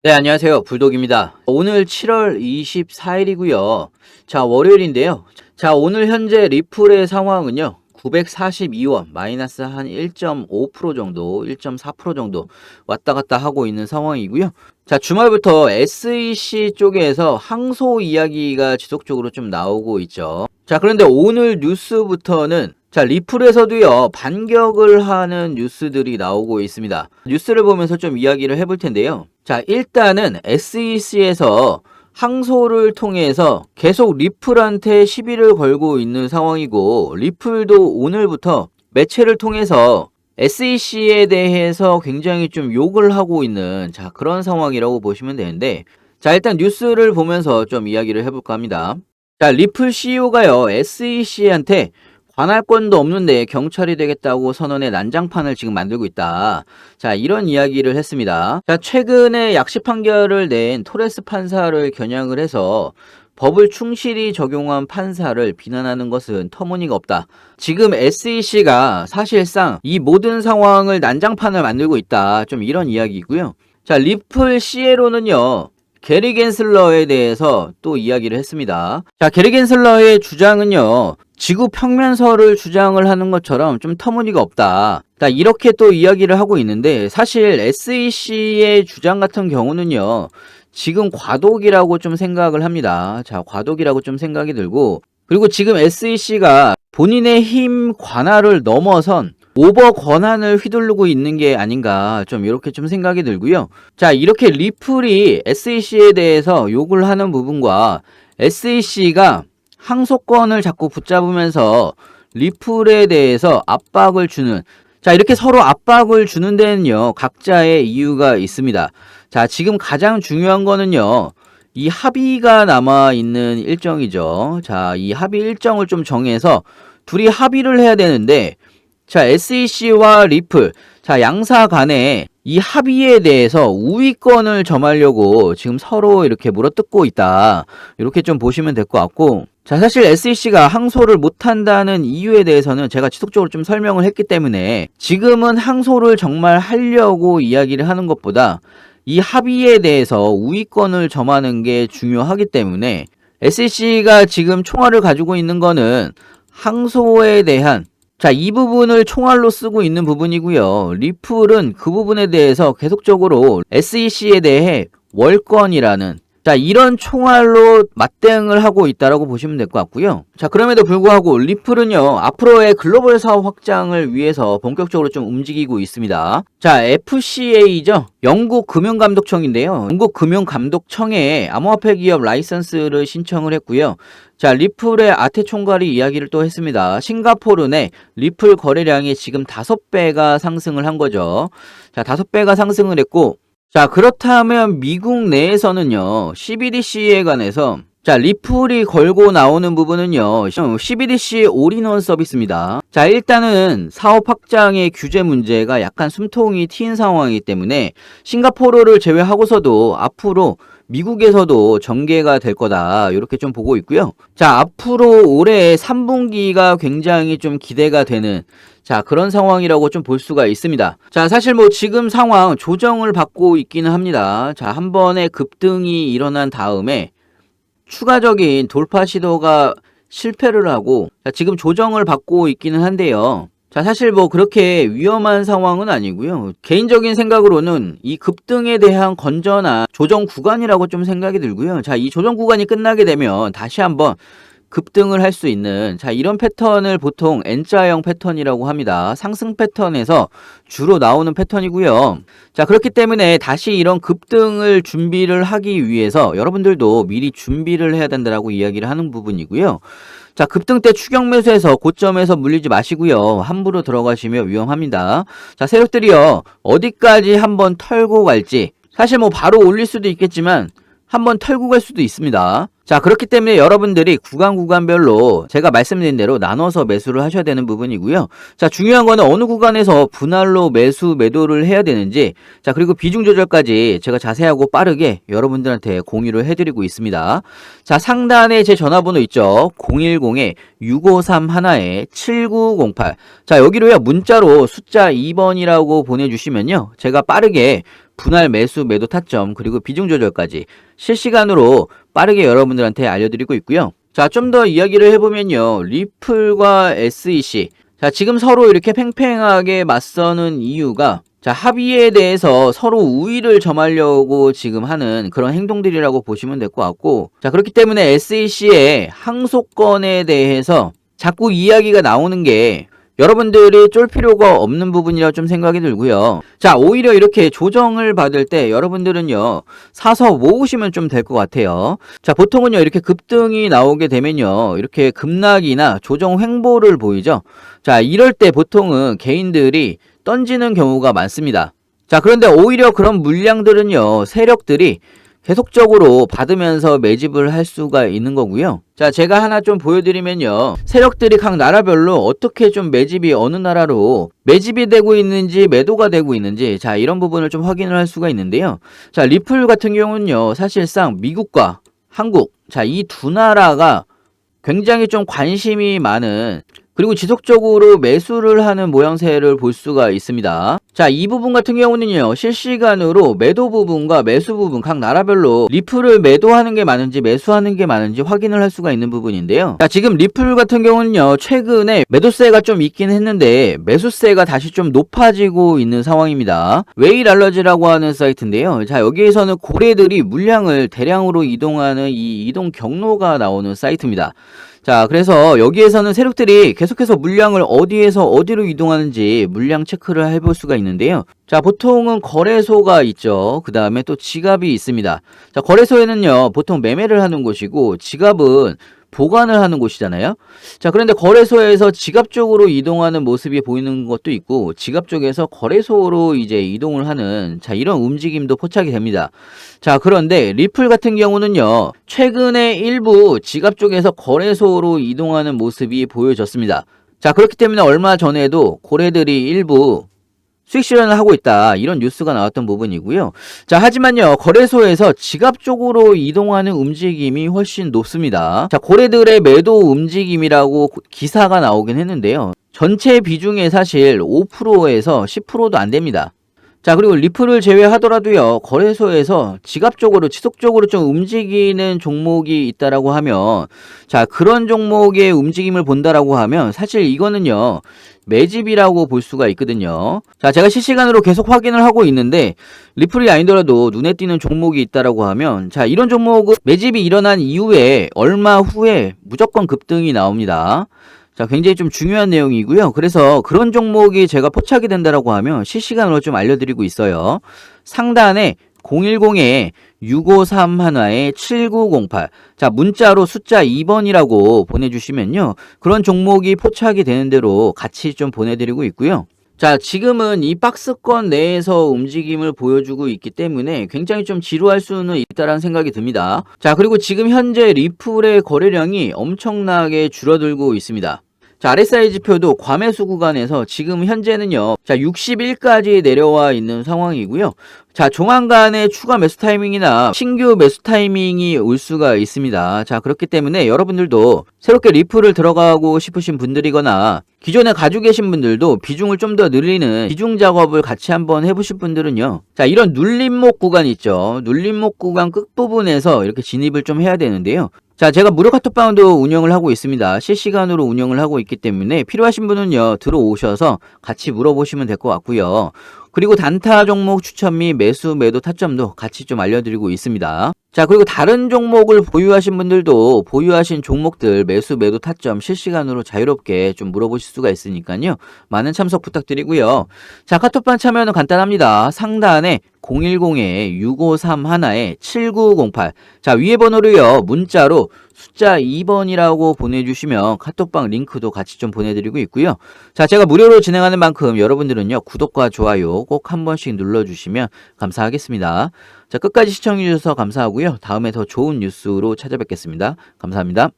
네, 안녕하세요. 불독입니다. 오늘 7월 24일이고요. 자, 월요일인데요. 자, 오늘 현재 리플의 상황은요. 942원, 마이너스 한 1.5% 정도, 1.4% 정도 왔다 갔다 하고 있는 상황이고요. 자, 주말부터 SEC 쪽에서 항소 이야기가 지속적으로 좀 나오고 있죠. 자, 그런데 오늘 뉴스부터는 자, 리플에서도요, 반격을 하는 뉴스들이 나오고 있습니다. 뉴스를 보면서 좀 이야기를 해볼 텐데요. 자, 일단은 SEC에서 항소를 통해서 계속 리플한테 시비를 걸고 있는 상황이고, 리플도 오늘부터 매체를 통해서 SEC에 대해서 굉장히 좀 욕을 하고 있는 자, 그런 상황이라고 보시면 되는데, 자, 일단 뉴스를 보면서 좀 이야기를 해볼까 합니다. 자, 리플 CEO가요, SEC한테 관할권도 없는데 경찰이 되겠다고 선언해 난장판을 지금 만들고 있다. 자, 이런 이야기를 했습니다. 자, 최근에 약식 판결을 낸 토레스 판사를 겨냥을 해서 법을 충실히 적용한 판사를 비난하는 것은 터무니가 없다. 지금 SEC가 사실상 이 모든 상황을 난장판을 만들고 있다. 좀 이런 이야기이고요. 자, 리플 CEO로는요. 게리 겐슬러에 대해서 또 이야기를 했습니다. 자, 게리 겐슬러의 주장은요. 지구 평면설을 주장을 하는 것처럼 좀 터무니가 없다. 자, 이렇게 또 이야기를 하고 있는데 사실 SEC의 주장 같은 경우는요. 지금 과도기라고 좀 생각을 합니다. 자, 과도기라고 좀 생각이 들고 그리고 지금 SEC가 본인의 힘 관할을 넘어선 오버 권한을 휘두르고 있는 게 아닌가 좀 이렇게 좀 생각이 들고요. 자, 이렇게 리플이 SEC에 대해서 욕을 하는 부분과 SEC가 항소권을 자꾸 붙잡으면서 리플에 대해서 압박을 주는 자, 이렇게 서로 압박을 주는 데는요, 각자의 이유가 있습니다. 자, 지금 가장 중요한 거는요, 이 합의가 남아있는 일정이죠. 자, 이 합의 일정을 좀 정해서 둘이 합의를 해야 되는데, 자, SEC와 리플, 자, 양사 간에 이 합의에 대해서 우위권을 점하려고 지금 서로 이렇게 물어뜯고 있다. 이렇게 좀 보시면 될 것 같고, 자, 사실 SEC가 항소를 못한다는 이유에 대해서는 제가 지속적으로 좀 설명을 했기 때문에 지금은 항소를 정말 하려고 이야기를 하는 것보다 이 합의에 대해서 우위권을 점하는 게 중요하기 때문에 SEC가 지금 총알을 가지고 있는 거는 항소에 대한 자, 이 부분을 총알로 쓰고 있는 부분이고요. 리플은 그 부분에 대해서 계속적으로 SEC에 대해 월권이라는 자, 이런 총알로 맞대응을 하고 있다라고 보시면 될 것 같고요. 자, 그럼에도 불구하고 리플은요, 앞으로의 글로벌 사업 확장을 위해서 본격적으로 좀 움직이고 있습니다. 자, FCA죠. 영국 금융감독청인데요. 영국 금융감독청에 암호화폐 기업 라이선스를 신청을 했고요. 자, 리플의 아테 총괄이 이야기를 또 했습니다. 싱가포르 내 리플 거래량이 지금 5배가 상승을 한 거죠. 자, 5배가 상승을 했고, 자, 그렇다면 미국 내에서는요, CBDC에 관해서 자, 리플이 걸고 나오는 부분은요, CBDC 올인원 서비스입니다. 자, 일단은 사업 확장의 규제 문제가 약간 숨통이 트인 상황이기 때문에 싱가포르를 제외하고서도 앞으로 미국에서도 전개가 될 거다. 이렇게 좀 보고 있고요. 자, 앞으로 올해 3분기가 굉장히 좀 기대가 되는 자, 그런 상황이라고 좀 볼 수가 있습니다. 자, 사실 뭐 지금 상황 조정을 받고 있기는 합니다. 자, 한 번의 급등이 일어난 다음에 추가적인 돌파 시도가 실패를 하고 자, 지금 조정을 받고 있기는 한데요. 자, 사실 뭐 그렇게 위험한 상황은 아니고요. 개인적인 생각으로는 이 급등에 대한 건전한 조정 구간이라고 좀 생각이 들고요. 자, 이 조정 구간이 끝나게 되면 다시 한번 급등을 할 수 있는 자, 이런 패턴을 보통 N자형 패턴이라고 합니다. 상승 패턴에서 주로 나오는 패턴이고요. 자, 그렇기 때문에 다시 이런 급등을 준비를 하기 위해서 여러분들도 미리 준비를 해야 된다라고 이야기를 하는 부분이고요. 자, 급등 때 추격 매수해서 고점에서 물리지 마시고요. 함부로 들어가시면 위험합니다. 자, 세력들이요, 어디까지 한번 털고 갈지 사실 뭐 바로 올릴 수도 있겠지만 한번 털고 갈 수도 있습니다. 자, 그렇기 때문에 여러분들이 구간별로 제가 말씀드린 대로 나눠서 매수를 하셔야 되는 부분이고요. 자, 중요한 거는 어느 구간에서 분할로 매도를 해야 되는지 자, 그리고 비중 조절까지 제가 자세하고 빠르게 여러분들한테 공유를 해드리고 있습니다. 자, 상단에 제 전화번호 있죠. 010-6531-7908 자, 여기로요 문자로 숫자 2번이라고 보내주시면요 제가 빠르게 분할 매수 매도 타점 그리고 비중 조절까지 실시간으로 빠르게 여러분들한테 알려드리고 있고요. 자, 좀 더 이야기를 해보면요. 리플과 SEC. 자, 지금 서로 이렇게 팽팽하게 맞서는 이유가 자, 합의에 대해서 서로 우위를 점하려고 지금 하는 그런 행동들이라고 보시면 될 것 같고, 자, 그렇기 때문에 SEC의 항소권에 대해서 자꾸 이야기가 나오는 게 여러분들이 쫄 필요가 없는 부분이라 좀 생각이 들고요. 자, 오히려 이렇게 조정을 받을 때 여러분들은요, 사서 모으시면 좀 될 것 같아요. 자, 보통은요, 이렇게 급등이 나오게 되면요, 이렇게 급락이나 조정 횡보를 보이죠. 자, 이럴 때 보통은 개인들이 던지는 경우가 많습니다. 자, 그런데 오히려 그런 물량들은요, 세력들이 계속적으로 받으면서 매집을 할 수가 있는 거고요. 자, 제가 하나 좀 보여드리면요. 세력들이 각 나라별로 어떻게 좀 매집이 어느 나라로 매집이 되고 있는지 매도가 되고 있는지 자, 이런 부분을 좀 확인을 할 수가 있는데요. 자, 리플 같은 경우는요. 사실상 미국과 한국 자, 이 두 나라가 굉장히 좀 관심이 많은 그리고 지속적으로 매수를 하는 모양새를 볼 수가 있습니다. 자, 이 부분 같은 경우는요. 실시간으로 매도 부분과 매수 부분 각 나라별로 리플을 매도하는 게 많은지 매수하는 게 많은지 확인을 할 수가 있는 부분인데요. 자, 지금 리플 같은 경우는요. 최근에 매도세가 좀 있긴 했는데 매수세가 다시 좀 높아지고 있는 상황입니다. 웨이랄러지라고 하는 사이트인데요. 자, 여기에서는 고래들이 물량을 대량으로 이동하는 이 이동 경로가 나오는 사이트입니다. 자, 그래서 여기에서는 세력들이 계속해서 물량을 어디에서 어디로 이동하는지 물량 체크를 해볼 수가 있는데요. 자, 보통은 거래소가 있죠. 그 다음에 또 지갑이 있습니다. 자, 거래소에는요, 보통 매매를 하는 곳이고, 지갑은 보관을 하는 곳이잖아요. 자, 그런데 거래소에서 지갑 쪽으로 이동하는 모습이 보이는 것도 있고, 지갑 쪽에서 거래소로 이제 이동을 하는, 자, 이런 움직임도 포착이 됩니다. 자, 그런데 리플 같은 경우는요, 최근에 일부 지갑 쪽에서 거래소로 이동하는 모습이 보여졌습니다. 자, 그렇기 때문에 얼마 전에도 고래들이 일부 수익 실현을 하고 있다. 이런 뉴스가 나왔던 부분이고요. 자, 하지만요. 거래소에서 지갑 쪽으로 이동하는 움직임이 훨씬 높습니다. 자, 고래들의 매도 움직임이라고 기사가 나오긴 했는데요. 전체 비중의 사실 5%에서 10%도 안 됩니다. 자, 그리고 리플을 제외하더라도요, 거래소에서 지갑 쪽으로 지속적으로 좀 움직이는 종목이 있다라고 하면, 자, 그런 종목의 움직임을 본다라고 하면, 사실 이거는요, 매집이라고 볼 수가 있거든요. 자, 제가 실시간으로 계속 확인을 하고 있는데, 리플이 아니더라도 눈에 띄는 종목이 있다라고 하면, 자, 이런 종목은 매집이 일어난 이후에 얼마 후에 무조건 급등이 나옵니다. 자, 굉장히 좀 중요한 내용이고요. 그래서 그런 종목이 제가 포착이 된다라고 하면 실시간으로 좀 알려드리고 있어요. 상단에 010에 653 하나에 7908. 자, 문자로 숫자 2번이라고 보내주시면요. 그런 종목이 포착이 되는 대로 같이 좀 보내드리고 있고요. 자, 지금은 이 박스권 내에서 움직임을 보여주고 있기 때문에 굉장히 좀 지루할 수는 있다라는 생각이 듭니다. 자, 그리고 지금 현재 리플의 거래량이 엄청나게 줄어들고 있습니다. 자, RSI 지표도 과매수 구간에서 지금 현재는요, 자, 61까지 내려와 있는 상황이고요. 자, 조만간에 추가 매수 타이밍이나 신규 매수 타이밍이 올 수가 있습니다. 자, 그렇기 때문에 여러분들도 새롭게 리플을 들어가고 싶으신 분들이거나 기존에 가지고 계신 분들도 비중을 좀 더 늘리는 비중 작업을 같이 한번 해보실 분들은요. 자, 이런 눌림목 구간 있죠. 눌림목 구간 끝부분에서 이렇게 진입을 좀 해야 되는데요. 자, 제가 무료 카톡방도 운영을 하고 있습니다. 실시간으로 운영을 하고 있기 때문에 필요하신 분은요, 들어오셔서 같이 물어보시면 될 것 같고요. 그리고 단타 종목 추천 및 매수 매도 타점도 같이 좀 알려드리고 있습니다. 자, 그리고 다른 종목을 보유하신 분들도 보유하신 종목들 매수 매도 타점 실시간으로 자유롭게 좀 물어보실 수가 있으니까요. 많은 참석 부탁드리고요. 자, 카톡방 참여는 간단합니다. 상단에 010에 653 하나에 7908. 자, 위에 번호로요. 문자로 숫자 2번이라고 보내주시면 카톡방 링크도 같이 좀 보내드리고 있고요. 자, 제가 무료로 진행하는 만큼 여러분들은요. 구독과 좋아요 꼭 한 번씩 눌러주시면 감사하겠습니다. 자, 끝까지 시청해주셔서 감사하고요. 다음에 더 좋은 뉴스로 찾아뵙겠습니다. 감사합니다.